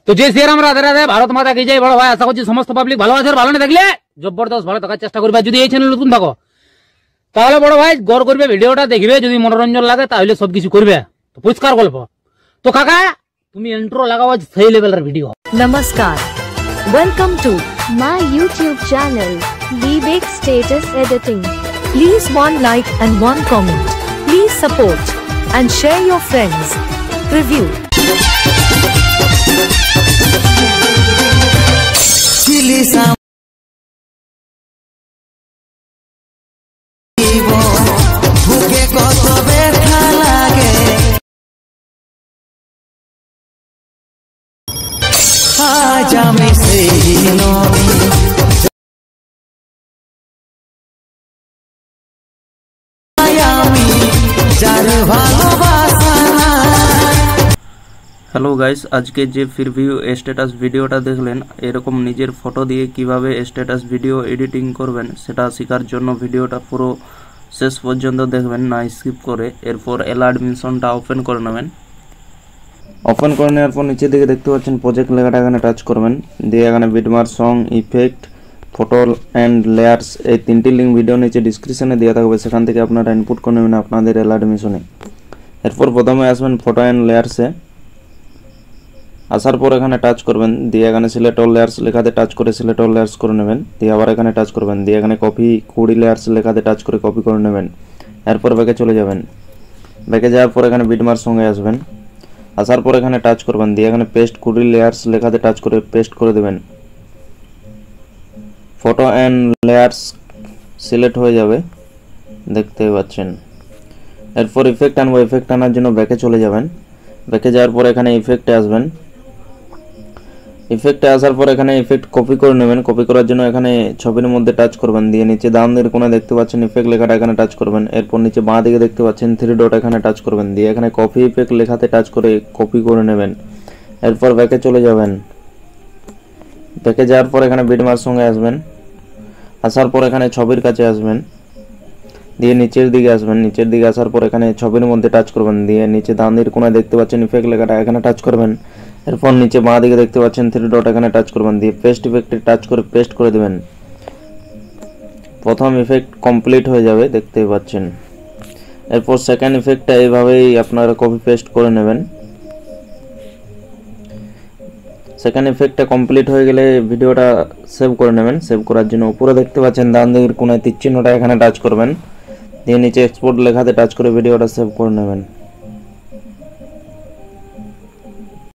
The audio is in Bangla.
তো যে শ্রীরাম রাধে রাধে, ভারত মাতা কি জয়। বড় ভাই আশা করছি সমস্ত পাবলিক ভালো আছে, ভালো না থাকলে জবরদস্ত ভালো থাকার চেষ্টা করবে। যদি এই চ্যানেল নতুন থাকো তাহলে বড় ভাই গড় করবে, ভিডিওটা দেখবে, যদি মনোরঞ্জন লাগে তাহলে সবকিছু করবে। তো পরিষ্কার গল্প। তো কাকা তুমি ইন্ট্রো লাগাও, সেই লেভেলের video. Namaskar. Welcome to my YouTube channel, Vivek Status Editing. please one like and one comment. Please support and share your friends. Review. Hello guys, আজকে যে প্রিভিউ স্ট্যাটাস ভিডিওটা দেখলেন, এরকম নিজের ফটো দিয়ে কিভাবে স্ট্যাটাস ভিডিও এডিটিং করবেন সেটা শেখার জন্য ভিডিওটা পুরো শেষ পর্যন্ত দেখবেন, না স্কিপ করে। এরপর অ্যালার্ট মিশনটা ওপেন করে নেবেন। ওপেন করে নেওয়ার পর নিচের দিকে দেখতে পাচ্ছেন প্রজেক্ট লেখাটা, এখানে টাচ করবেন। দিয়ে এখানে beat mark, song, effect, photo and layers, এই তিনটি লিঙ্ক ভিডিও নিচে ডিসক্রিপশনে দেওয়া থাকবে, সেখান থেকে আপনারা ইনপুট করে নেবেন আপনাদের অ্যালার্ট মিশনে। এরপর প্রথমে আসবেন ফটো অ্যান্ড লেয়ার্সে। আসার পর এখানে টাচ করবেন, দিয়ে এখানে সিলেক্ট অল লেয়ার্স লেখাতে টাচ করে সিলেক্ট অল লেয়ার্স করে নেবেন। দিয়ে আবার এখানে টাচ করবেন, দিয়ে এখানে কপি 20 লেয়ার্স লেখাতে টাচ করে কপি করে নেবেন। এরপর ব্যাকে চলে যাবেন। ব্যাকে যাওয়ার পর এখানে বিটমার্ক সঙ্গে আসবেন। আসার পর এখানে টাচ করবেন, দিয়ে এখানে পেস্ট 20 লেয়ার্স লেখাতে টাচ করে পেস্ট করে দেবেন। ফটো অ্যান্ড লেয়ার্স সিলেক্ট হয়ে যাবে, দেখতে পাচ্ছেন। এরপর ইফেক্ট আনবো, ইফেক্ট আনার জন্য ব্যাকে চলে যাবেন। ব্যাকে যাওয়ার পর এখানে ইফেক্টে আসবেন। ইফেক্টে আসার পর এখানে ইফেক্ট কপি করে নেবেন। কপি করার জন্য এখানে ছবির মধ্যে টাচ করবেন, দিয়ে নিচে ডান দিকের কোণে দেখতে পাচ্ছেন ইফেক্ট লেখাটা, এখানে টাচ করবেন। এরপর নিচে বাঁ দিকে দেখতে পাচ্ছেন 3 ডট, এখানে টাচ করবেন। দিয়ে এখানে কপি ইফেক্ট লেখাতে টাচ করে কপি করে নেবেন। এরপর ব্যাকে চলে যাবেন। ব্যাকে যাওয়ার পর এখানে বিটমার্ক সঙ্গে আসবেন। আসার পর এখানে ছবির কাছে আসবেন, দিয়ে নিচের দিকে আসবেন। নিচের দিকে আসার পর এখানে ছবির মধ্যে টাচ করবেন, দিয়ে নিচে ডান দিকের কোণে দেখতে পাচ্ছেন ইফেক্ট লেখাটা, এখানে টাচ করবেন। এরপর নিচে বাঁ দিকে দেখতে পাচ্ছেন 3 ডট, এখানে টাচ করবেন। দিয়ে পেস্ট ইফেক্টে টাচ করে পেস্ট করে দেবেন। প্রথম ইফেক্ট কমপ্লিট হয়ে যাবে, দেখতেই পাচ্ছেন। এরপর সেকেন্ড ইফেক্টটা এইভাবেই আপনারা কপি পেস্ট করে নেবেন। সেকেন্ড ইফেক্টটা কমপ্লিট হয়ে গেলে ভিডিওটা সেভ করে নেবেন। সেভ করার জন্য উপরে দেখতে পাচ্ছেন ডান দিকের কোণায় তীর চিহ্নটা, এখানে টাচ করবেন। দিয়ে নিচে এক্সপোর্ট লেখাতে টাচ করে ভিডিওটা সেভ করে নেবেন।